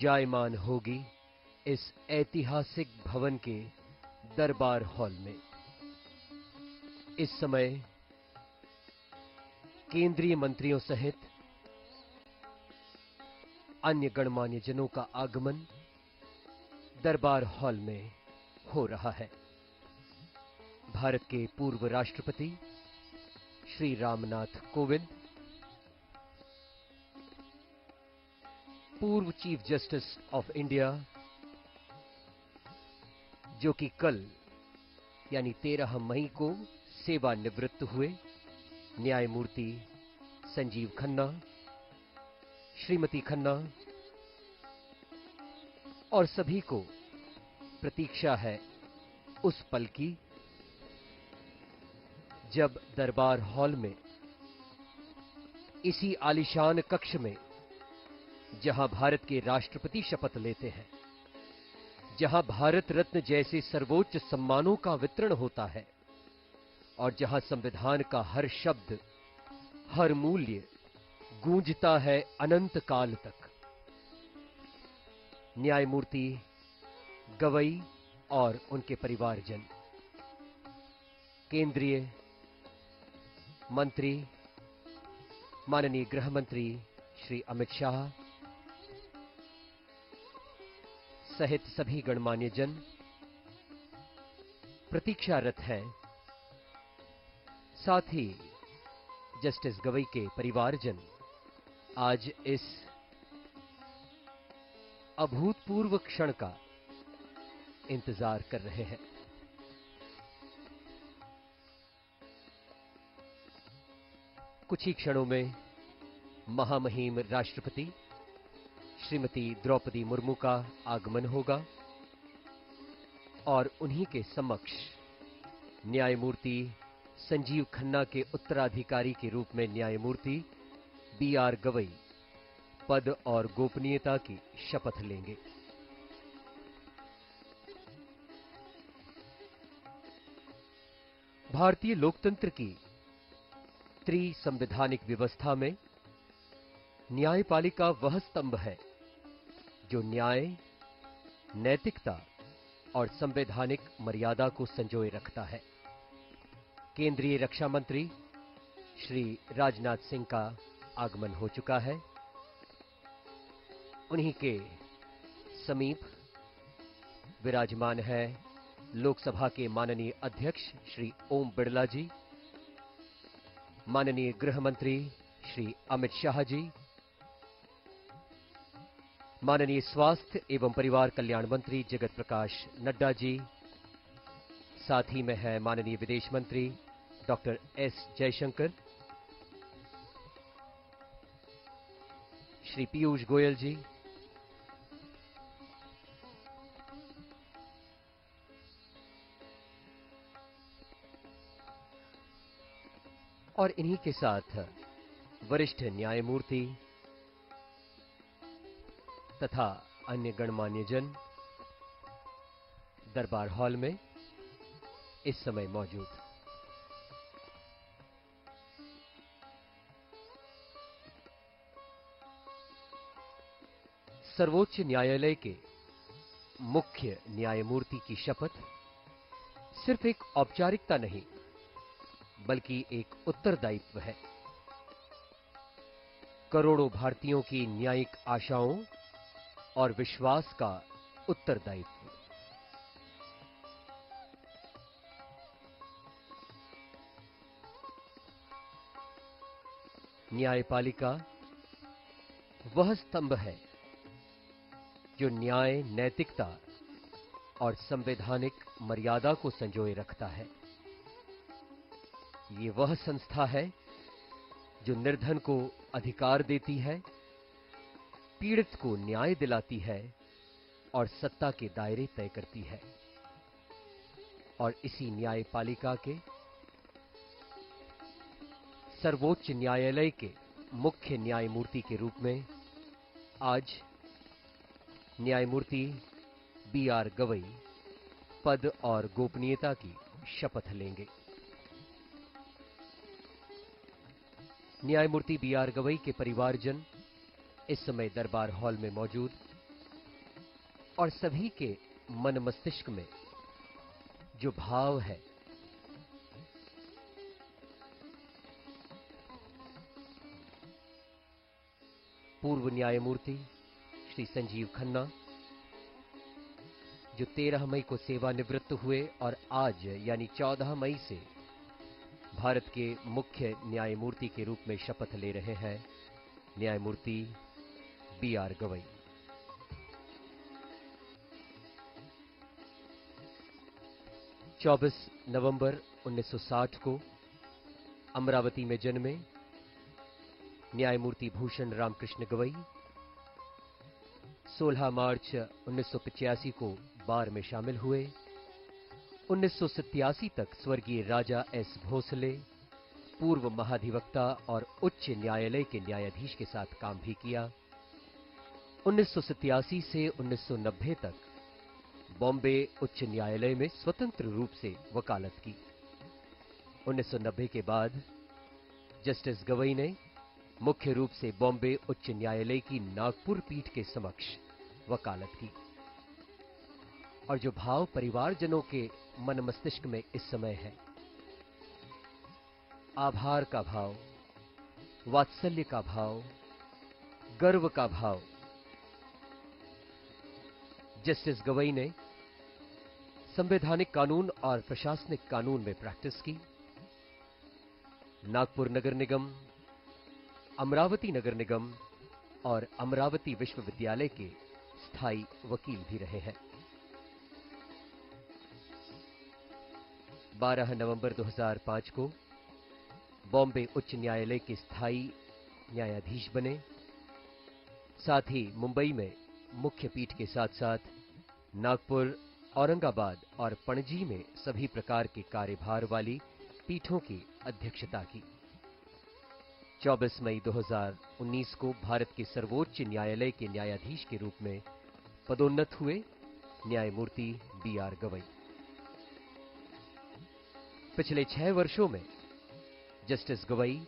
जायमान होगी इस ऐतिहासिक भवन के दरबार हॉल में। इस समय केंद्रीय मंत्रियों सहित अन्य गणमान्य जनों का आगमन दरबार हॉल में हो रहा है। भारत के पूर्व राष्ट्रपति श्री रामनाथ कोविंद, पूर्व चीफ जस्टिस ऑफ इंडिया जो कि कल यानी 13 मई को सेवानिवृत्त हुए, न्यायमूर्ति संजीव खन्ना, श्रीमती खन्ना, और सभी को प्रतीक्षा है उस पल की जब दरबार हॉल में, इसी आलीशान कक्ष में जहां भारत के राष्ट्रपति शपथ लेते हैं, जहां भारत रत्न जैसे सर्वोच्च सम्मानों का वितरण होता है और जहां संविधान का हर शब्द, हर मूल्य गूंजता है अनंत काल तक, न्यायमूर्ति गवई और उनके परिवारजन, केंद्रीय मंत्री माननीय गृह मंत्री श्री अमित शाह सहित सभी गणमान्य जन प्रतीक्षारत हैं। साथ ही जस्टिस गवई के परिवारजन आज इस अभूतपूर्व क्षण का इंतजार कर रहे हैं। कुछ ही क्षणों में महामहिम राष्ट्रपति श्रीमती द्रौपदी मुर्मू का आगमन होगा और उन्हीं के समक्ष न्यायमूर्ति संजीव खन्ना के उत्तराधिकारी के रूप में न्यायमूर्ति बी.आर. गवई पद और गोपनीयता की शपथ लेंगे। भारतीय लोकतंत्र की त्रिसंवैधानिक व्यवस्था में न्यायपालिका वह स्तंभ है जो न्याय, नैतिकता और संवैधानिक मर्यादा को संजोए रखता है। केंद्रीय रक्षा मंत्री श्री राजनाथ सिंह का आगमन हो चुका है। उन्हीं के समीप विराजमान है लोकसभा के माननीय अध्यक्ष श्री ओम बिड़ला जी, माननीय गृह मंत्री श्री अमित शाह जी, माननीय स्वास्थ्य एवं परिवार कल्याण मंत्री जगत प्रकाश नड्डा जी, साथ ही में है माननीय विदेश मंत्री डॉक्टर एस जयशंकर, श्री पीयूष गोयल जी, और इन्हीं के साथ वरिष्ठ न्यायमूर्ति तथा अन्य गणमान्य जन दरबार हॉल में इस समय मौजूद। सर्वोच्च न्यायालय के मुख्य न्यायमूर्ति की शपथ सिर्फ एक औपचारिकता नहीं बल्कि एक उत्तरदायित्व है। करोड़ों भारतीयों की न्यायिक आशाओं और विश्वास का उत्तरदायित्व। न्यायपालिका वह स्तंभ है जो न्याय, नैतिकता और संवैधानिक मर्यादा को संजोए रखता है। ये वह संस्था है जो निर्धन को अधिकार देती है, पीड़ित को न्याय दिलाती है और सत्ता के दायरे तय करती है। और इसी न्यायपालिका के सर्वोच्च न्यायालय के मुख्य न्यायमूर्ति के रूप में आज न्यायमूर्ति बी.आर. गवई पद और गोपनीयता की शपथ लेंगे। न्यायमूर्ति बी.आर. गवई के परिवारजन इस समय दरबार हॉल में मौजूद और सभी के मन मस्तिष्क में जो भाव है, पूर्व न्यायमूर्ति श्री संजीव खन्ना, जो 13 मई को सेवानिवृत्त हुए और आज यानी 14 मई से भारत के मुख्य न्यायमूर्ति के रूप में शपथ ले रहे हैं, न्यायमूर्ति बी.आर. गवई। चौबीस नवंबर 1960 को अमरावती में जन्मे न्यायमूर्ति भूषण रामकृष्ण गवई 16 मार्च 1985 को बार में शामिल हुए। 1987 तक स्वर्गीय राजा एस भोसले, पूर्व महाधिवक्ता और उच्च न्यायालय के न्यायाधीश के साथ काम भी किया। 1987 से 1990 तक बॉम्बे उच्च न्यायालय में स्वतंत्र रूप से वकालत की। 1990 के बाद जस्टिस गवई ने मुख्य रूप से बॉम्बे उच्च न्यायालय की नागपुर पीठ के समक्ष वकालत की। और जो भाव परिवारजनों के मन मस्तिष्क में इस समय है, आभार का भाव, वात्सल्य का भाव, गर्व का भाव, जस्टिस गवई ने संवैधानिक कानून और प्रशासनिक कानून में प्रैक्टिस की। नागपुर नगर निगम, अमरावती नगर निगम और अमरावती विश्वविद्यालय के स्थायी वकील भी रहे हैं। 12 नवंबर 2005 को बॉम्बे उच्च न्यायालय के स्थायी न्यायाधीश बने। साथ ही मुंबई में मुख्य पीठ के साथ साथ नागपुर, औरंगाबाद और पणजी में सभी प्रकार के कार्यभार वाली पीठों की अध्यक्षता की। 24 मई 2019 को भारत के सर्वोच्च न्यायालय के न्यायाधीश के रूप में पदोन्नत हुए न्यायमूर्ति बी.आर. गवई। पिछले 6 वर्षों में जस्टिस गवई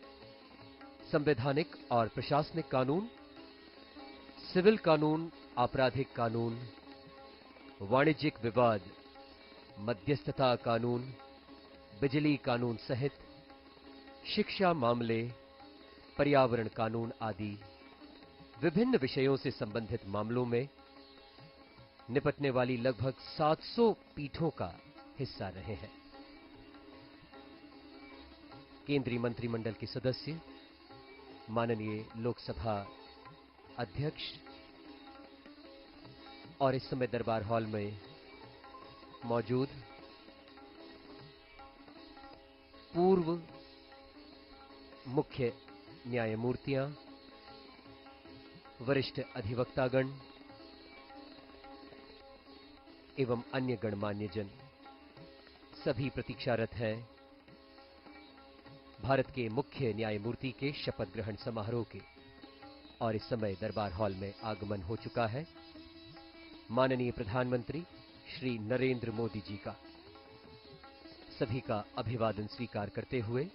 संवैधानिक और प्रशासनिक कानून, सिविल कानून, आपराधिक कानून, वाणिज्यिक विवाद, मध्यस्थता कानून, बिजली कानून सहित शिक्षा मामले, पर्यावरण कानून आदि विभिन्न विषयों से संबंधित मामलों में निपटने वाली लगभग 700 पीठों का हिस्सा रहे हैं। केंद्रीय मंत्रिमंडल के सदस्य, माननीय लोकसभा अध्यक्ष और इस समय दरबार हॉल में मौजूद पूर्व मुख्य न्यायमूर्तियां, वरिष्ठ अधिवक्तागण एवं अन्य गणमान्य जन सभी प्रतीक्षारत हैं भारत के मुख्य न्यायमूर्ति के शपथ ग्रहण समारोह के। और इस समय दरबार हॉल में आगमन हो चुका है माननीय प्रधानमंत्री श्री नरेंद्र मोदी जी का। सभी का अभिवादन स्वीकार करते हुए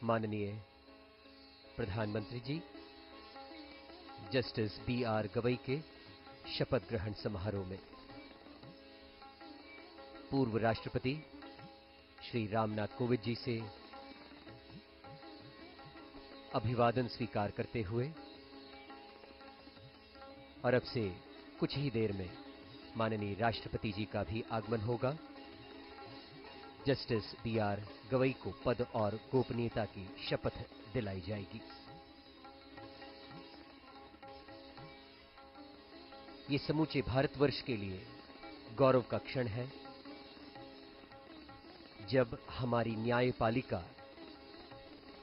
माननीय प्रधानमंत्री जी जस्टिस बी.आर. गवई के शपथ ग्रहण समारोह में पूर्व राष्ट्रपति श्री रामनाथ कोविंद जी से अभिवादन स्वीकार करते हुए और अब से कुछ ही देर में माननीय राष्ट्रपति जी का भी आगमन होगा। Justice B R. गवई को पद और गोपनीयता की शपथ दिलाई जाएगी। ये समूचे भारतवर्ष के लिए गौरव का क्षण है जब हमारी न्यायपालिका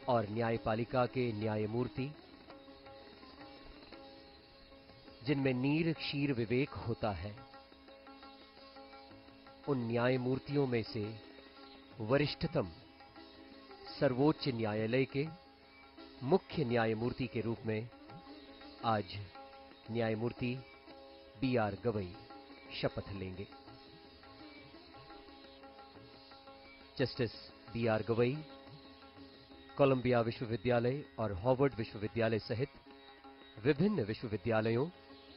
और न्यायपालिका के न्यायमूर्ति, जिनमें नीर क्षीर विवेक होता है, उन न्यायमूर्तियों में से वरिष्ठतम सर्वोच्च न्यायालय के मुख्य न्यायमूर्ति के रूप में आज न्यायमूर्ति बी.आर. गवई शपथ लेंगे। Justice B R. गवई कोलंबिया विश्वविद्यालय और हार्वर्ड विश्वविद्यालय सहित विभिन्न विश्वविद्यालयों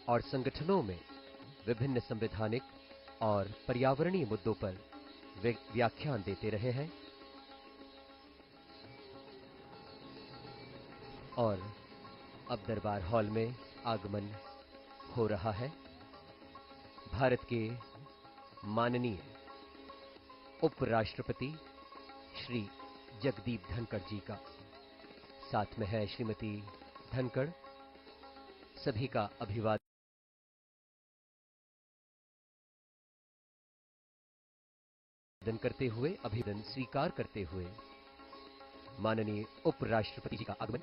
और संगठनों में विभिन्न संवैधानिक और पर्यावरणीय मुद्दों पर वे व्याख्यान देते रहे हैं और अब दरबार हॉल में आगमन हो रहा है भारत के माननीय उपराष्ट्रपति श्री जगदीप धनखड़ जी का। साथ में है श्रीमती धनखड़। सभी का अभिवादन करते हुए, अभिवादन स्वीकार करते हुए माननीय उपराष्ट्रपति जी का आगमन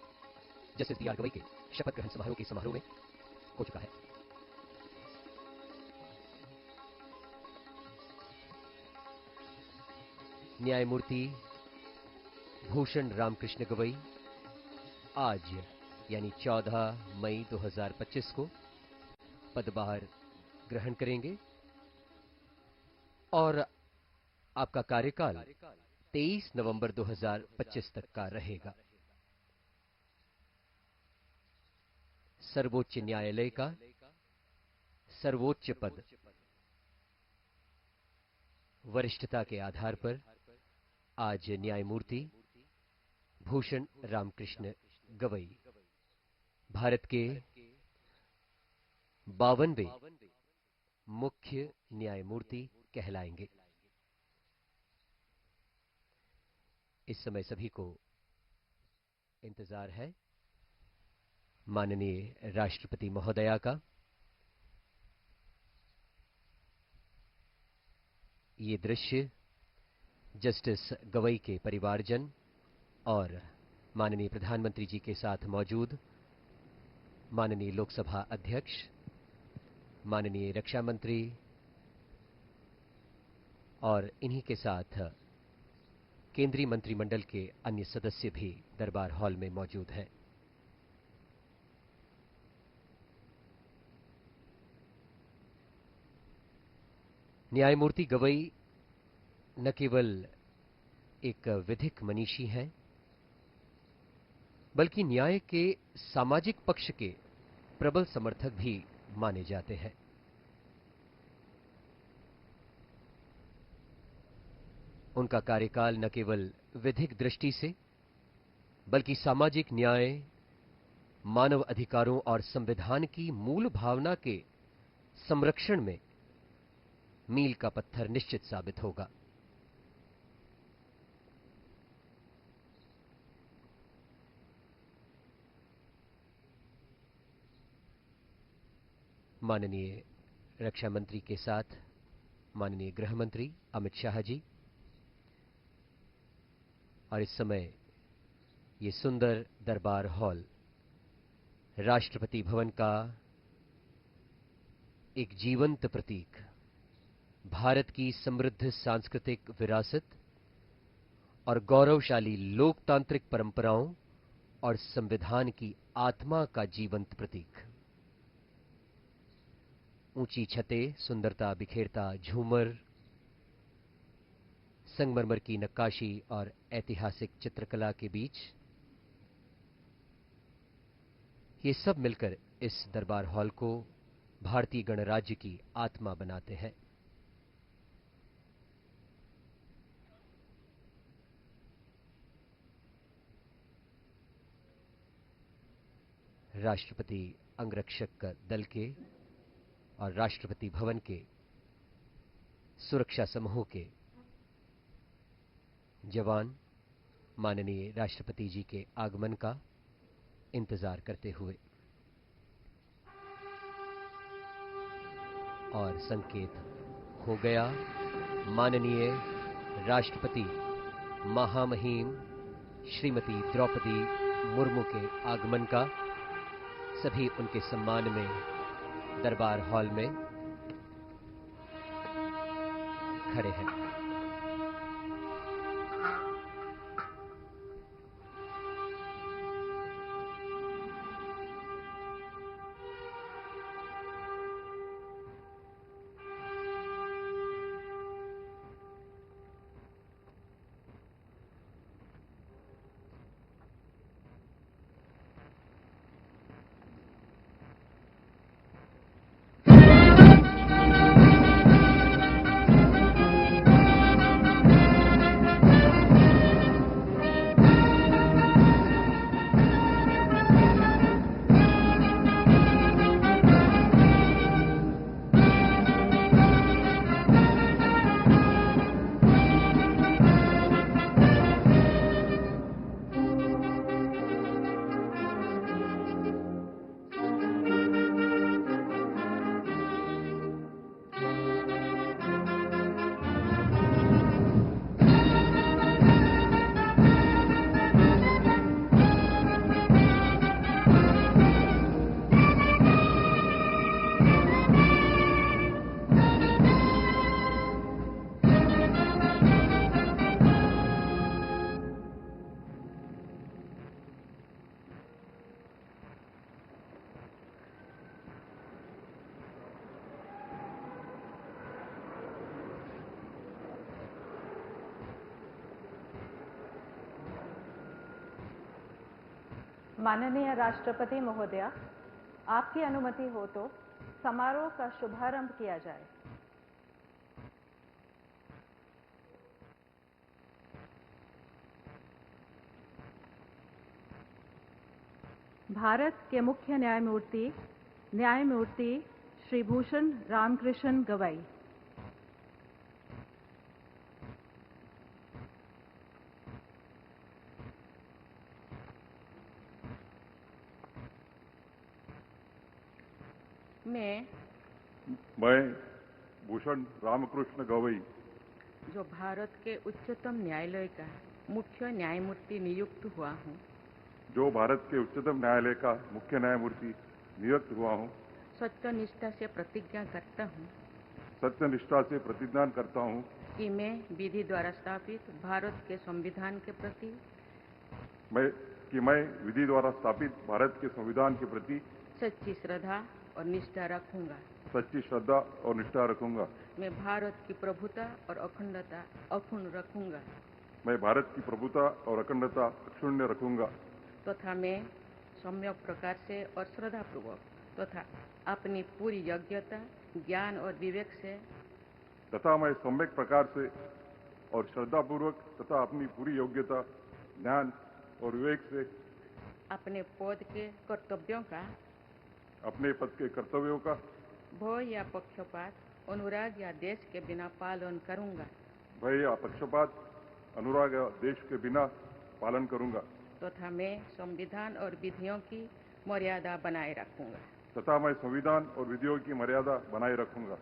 जस्टिस बी आर गवई के शपथ ग्रहण समारोह के समारोह में हो चुका है। न्यायमूर्ति भूषण रामकृष्ण गवई आज यानी 14 मई 2025 को पदभार ग्रहण करेंगे और आपका कार्यकाल 23 नवंबर 2025 तक का रहेगा। सर्वोच्च न्यायालय का सर्वोच्च पद वरिष्ठता के आधार पर आज न्यायमूर्ति भूषण रामकृष्ण गवई भारत के 52वें मुख्य न्यायमूर्ति कहलाएंगे। इस समय सभी को इंतजार है माननीय राष्ट्रपति महोदया का। ये दृश्य जस्टिस गवई के परिवारजन और माननीय प्रधानमंत्री जी के साथ मौजूद माननीय लोकसभा अध्यक्ष, माननीय रक्षा मंत्री और इन्हीं के साथ केंद्रीय मंत्रिमंडल के अन्य सदस्य भी दरबार हॉल में मौजूद हैं। न्यायमूर्ति गवई न केवल एक विधिक मनीषी हैं, बल्कि न्याय के सामाजिक पक्ष के प्रबल समर्थक भी माने जाते हैं। उनका कार्यकाल न केवल विधिक दृष्टि से बल्कि सामाजिक न्याय, मानव अधिकारों और संविधान की मूल भावना के संरक्षण में मील का पत्थर निश्चित साबित होगा। माननीय रक्षा मंत्री के साथ माननीय गृह मंत्री अमित शाह जी और इस समय ये सुंदर दरबार हॉल राष्ट्रपति भवन का एक जीवंत प्रतीक, भारत की समृद्ध सांस्कृतिक विरासत और गौरवशाली लोकतांत्रिक परंपराओं और संविधान की आत्मा का जीवंत प्रतीक। ऊंची छतें, सुंदरता बिखेरता झूमर, संगमरमर की नक्काशी और ऐतिहासिक चित्रकला के बीच ये सब मिलकर इस दरबार हॉल को भारतीय गणराज्य की आत्मा बनाते हैं। राष्ट्रपति अंगरक्षक दल के और राष्ट्रपति भवन के सुरक्षा समूह के जवान माननीय राष्ट्रपति जी के आगमन का इंतजार करते हुए और संकेत हो गया माननीय राष्ट्रपति महामहिम श्रीमती द्रौपदी मुर्मू के आगमन का। सभी उनके सम्मान में दरबार हॉल में खड़े हैं। माननीय राष्ट्रपति महोदया, आपकी अनुमति हो तो समारोह का शुभारंभ किया जाए। भारत के मुख्य न्यायमूर्ति श्री भूषण रामकृष्ण गवई। मैं भूषण रामकृष्ण गवई, जो भारत के उच्चतम न्यायालय का मुख्य न्यायमूर्ति नियुक्त हुआ हूँ, जो भारत के उच्चतम न्यायालय का मुख्य न्यायमूर्ति नियुक्त हुआ हूँ, सत्यनिष्ठा से प्रतिज्ञा करता हूँ सत्यनिष्ठा से प्रतिज्ञा करता हूँ कि मैं विधि द्वारा स्थापित भारत के संविधान के प्रति विधि द्वारा स्थापित भारत के संविधान के प्रति सच्ची श्रद्धा और निष्ठा रखूंगा। सच्ची श्रद्धा और निष्ठा रखूंगा। मैं भारत की प्रभुता और अखंडता अक्षुण्ण रखूंगा। मैं भारत की प्रभुता और अखंडता अक्षुण्ण रखूंगा तथा मैं सम्यक प्रकार से और श्रद्धापूर्वक तथा अपनी पूरी योग्यता, ज्ञान और विवेक से तथा मैं सम्यक प्रकार से और श्रद्धापूर्वक तथा अपनी पूरी योग्यता, ज्ञान और विवेक से अपने पद के कर्तव्यों का, अपने पद के कर्तव्यों का भय या पक्षपात, अनुराग या देश के बिना पालन करूंगा। भय या पक्षपात, अनुराग या देश के बिना पालन करूंगा तथा मैं संविधान और विधियों की मर्यादा बनाए रखूंगा। तथा मैं संविधान और विधियों की मर्यादा बनाए रखूंगा।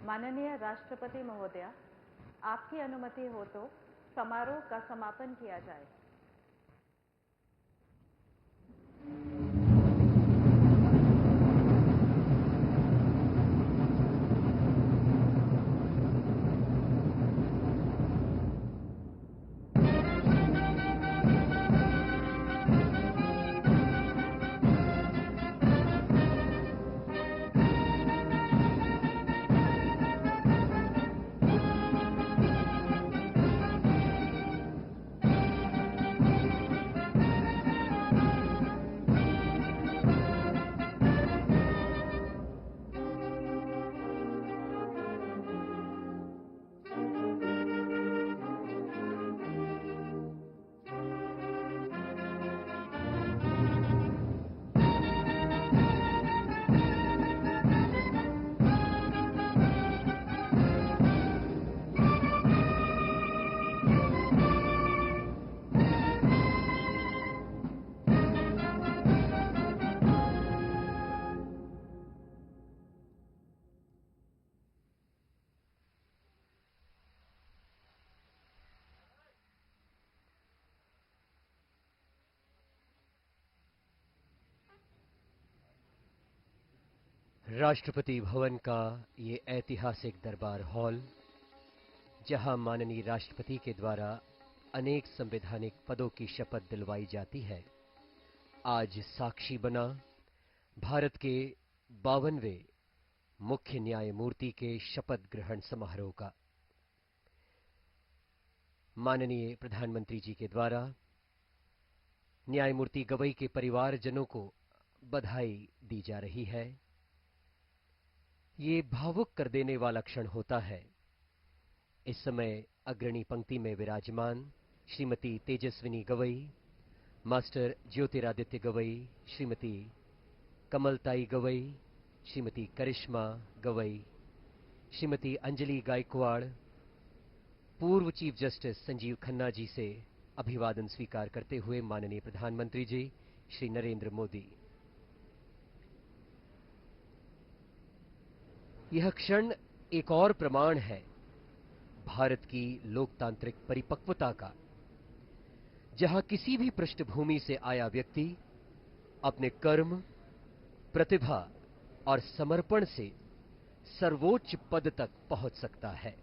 माननीय राष्ट्रपति महोदया, आपकी अनुमति हो तो समारोह का समापन किया जाए। राष्ट्रपति भवन का ये ऐतिहासिक दरबार हॉल, जहां माननीय राष्ट्रपति के द्वारा अनेक संवैधानिक पदों की शपथ दिलवाई जाती है, आज साक्षी बना भारत के 52वें मुख्य न्यायमूर्ति के शपथ ग्रहण समारोह का। माननीय प्रधानमंत्री जी के द्वारा न्यायमूर्ति गवई के परिवारजनों को बधाई दी जा रही है। ये भावुक कर देने वाला क्षण होता है। इस समय अग्रणी पंक्ति में विराजमान श्रीमती तेजस्विनी गवई, मास्टर ज्योतिरादित्य गवई, श्रीमती कमलताई गवई, श्रीमती करिश्मा गवई, श्रीमती अंजलि गायकवाड़, पूर्व चीफ जस्टिस संजीव खन्ना जी से अभिवादन स्वीकार करते हुए माननीय प्रधानमंत्री जी श्री नरेंद्र मोदी। यह क्षण एक और प्रमाण है भारत की लोकतांत्रिक परिपक्वता का, जहां किसी भी पृष्ठभूमि से आया व्यक्ति अपने कर्म, प्रतिभा और समर्पण से सर्वोच्च पद तक पहुंच सकता है।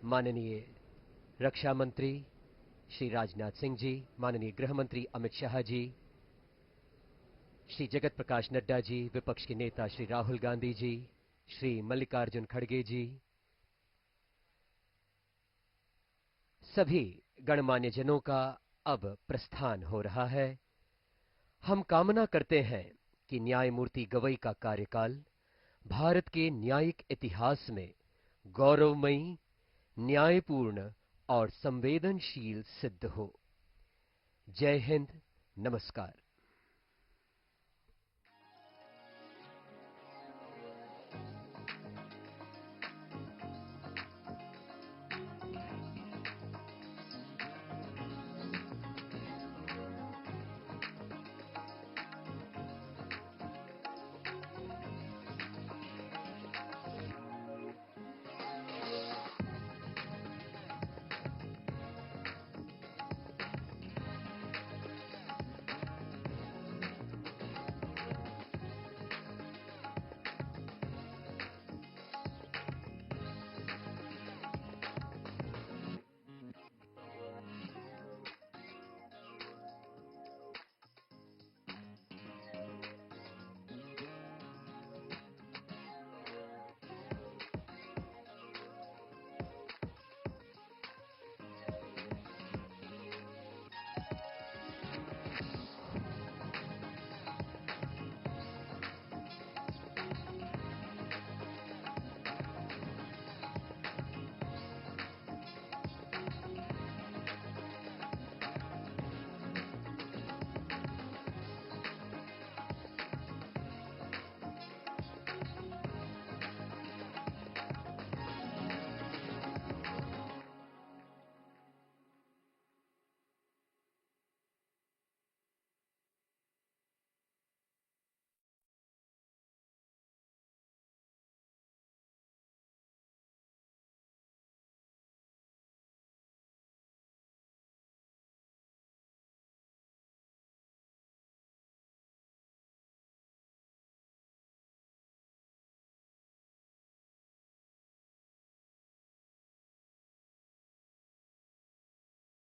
माननीय रक्षा मंत्री श्री राजनाथ सिंह जी, माननीय गृह मंत्री अमित शाह जी, श्री जगत प्रकाश नड्डा जी, विपक्ष के नेता श्री राहुल गांधी जी, श्री मल्लिकार्जुन खड़गे जी, सभी गणमान्य जनों का अब प्रस्थान हो रहा है। हम कामना करते हैं कि न्यायमूर्ति गवई का कार्यकाल भारत के न्यायिक इतिहास में गौरवमयी, न्यायपूर्ण और संवेदनशील सिद्ध हो। जय हिंद, नमस्कार।